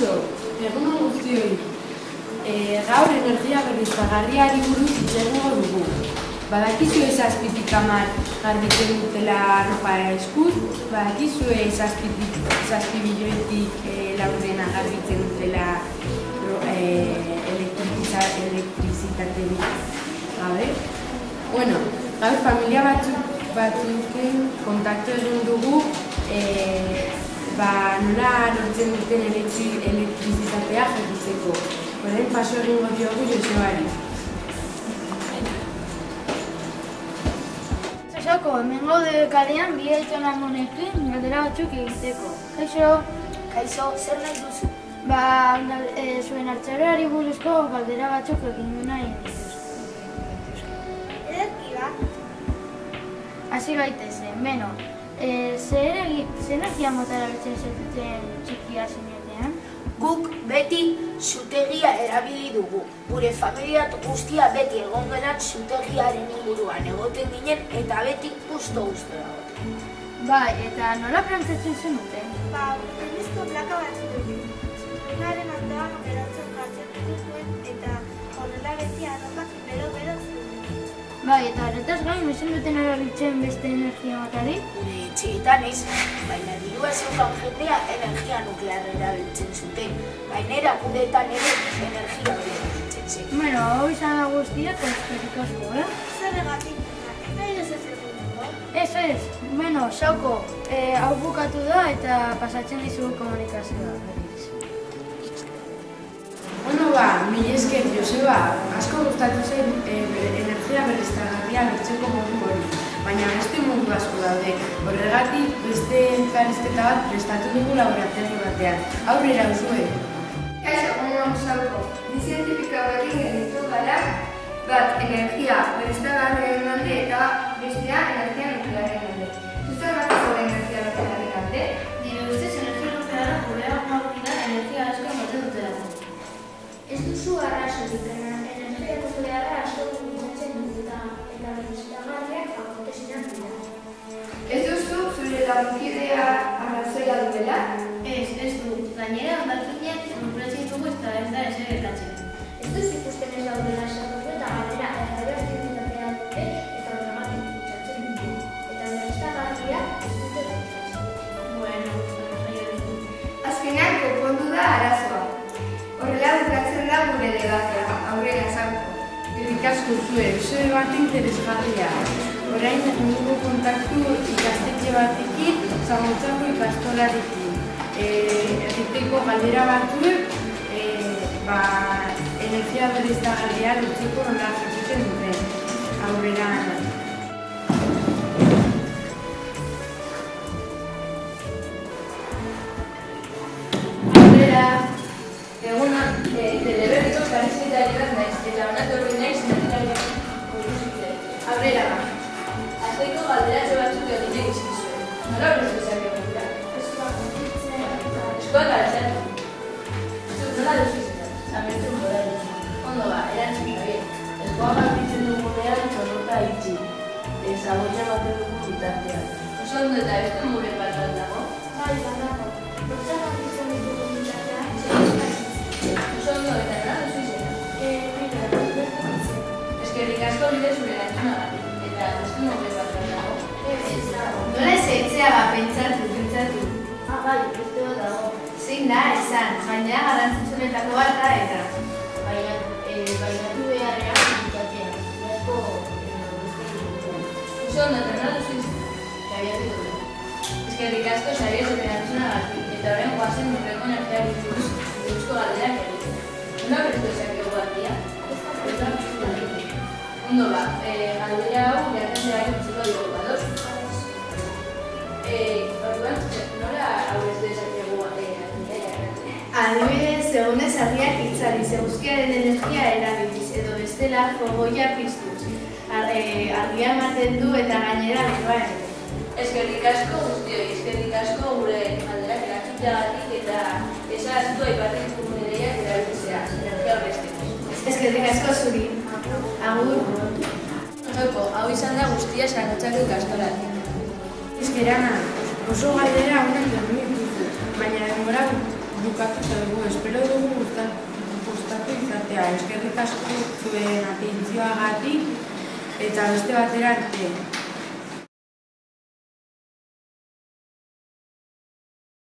Kaixo, egun on guztioi. Gaur energia berriztagarriari buruz hitz egingo dugu. Badakizue 7tik 10 garbitzen dutela arropa eskuz, badakizue 7 milioitik 400 garbitzen dutela elektrizitaterik gabe. Bueno, gaur familia batzuken kontaktu egin dugu nola lortzen duten elektrizitatea jakiteko. Orain paso egingo diogu Josebari. Kaixo, hemen gaude kalean bi aitona amonekin galdera batzuk egiteko. Kaixo. Kaixo, zer nahi duzu? Zuen hartzaroari buruzko galdera batzuk egin nahi dituzko. Ederki ba? Hasi gaitezen, beno. Ze energia mota erabiltzen zetuten txikia zinetean? Guk beti zutegia erabili dugu. Gure familia guztia beti egon gelan zutegiaren inguruan egoten ginen eta beti gusto-gusto dagoen. Bai, eta nola prantzatzen zenuten? Telebizko plaka batzuk egin. Zutenaren ondoan berotzen jartzen dituzuen eta horrela beti arropak bero-bero zuen. Bai, eta horretaz gain ezin duten erabiltzen beste energia motari? Gure etxeetan ez, baina dirua zeukan jendea energia nuklearra erabiltzen zuten. Gainera guretan ere energia hori erabiltzen zen. Bueno, hau izan da guztia, eskerrik asko, Zerregatik, nahi ez ez egungo? Ez, bueno, Sauko, hau bukatu da eta pasatzen dizugu komunikazioa. Bueno mila esker Joseba, asko gustatu zen energia berriztagarria lortzeko modu hori, baina beste mundu asko daude. Horregatik beste elkarrizketa bat prestatu dugu laborategi batean. Aurrera duzue. Kaixo, Sauko. Bi zientifiko hauekin gelditu gara bat energia berriztagarriaren alde eta bestea energia nuklearren alde. Zuzen bat zure energia nuklearren alde? Nire ustez energia nuklearra gure aurrera energia asko ematen dutelako. Ez duzu arrazorik, energia nuklearra asko gustatzen dugu eta berriztagarriak akontesinak dira. Ez duzu zure lagunkidea arrazoia duela? Ez du. Gainera, hondakinak nukleatzen dugu eta ez da ezer gertatzen. Ez duzu ikusten ez daudela esakozu eta galera erradiazioa dute eta horregatik kutsatzen dugu. Eta berriztagarriak ez dute gertatzen. Bueno, Azkenean konpondu da arazoa. Horrela bukatzen da gure debatea, aurrera Sauko. Eskerrik asko zuen, zure bat interesgarria. Orain egungo kontaktu ikastetxe batekin, Zamotzako ikastolarekin. Egiteko galdera batzuek, energia berriztagarria lortzeko nola jakiten duten. Aurrera Ana. Egunon, teleberriko karizitari bat naiz, eta onatorri naiz energiaren kuriosidea. Aurrera ba. Azteiko galderatze batzuk egin egizkizuen. Nola horrez bezak egitea? Eskoak garatzen. Nola duzkizetan? Amertzen gora dut. Ondo ba, erantzun Javier. Eskoak garbitzen dugunean txorrota itxi. Zaboia baten dugu bitartean. Oso ondo eta beste mure bat dago? Bai, badago. Bertzak garbitzen ditugu bitartean, Oso ondo eta nola duzu izena? mira, bertatzen. Eskerrik asko bide zure erantzunagatik. Eta beste mure bat dago? Ez dago. Nola ez etzea bat pentsatu. Bai, beste bat dago. Zein da, esan, baina garrantzitsuenetako bat da eta. bainatu beharrean bitatean. Beharko Oso ondo eta nola duzu izena? Javier dut. Eskerrik asko Xabier zure erantzunagatik. Eta orain goazen urreko energiari buruzko galderak egiten. Nola berritu ezakegu batia? Ondo ba, galdera hau jakendera utziko dugu badoz. Orduan, nola hau ez du ezakegu Adibidez, egunez argiak itzali, eguzkiaren energia erabiliz, edo bestela fogoia piztuz. Argia ematen du eta gainera beroa ere. Eskerrik asko guztioi, eskerrik asko gure galderak erantzunteagatik eta ezaztu aipatzen dugun ideiak erabiltzea, energia horrezteko. Eskerrik asko zuri. Agur. Osoko, hau izan da guztia Zamotzako ikastolatik. Eskerana, oso galdera honek dormi dituzu, baina denbora bukatu zaigu, espero dugu gustatu izatea. Eskerrik asko zuen atentzioagatik eta beste batera arte.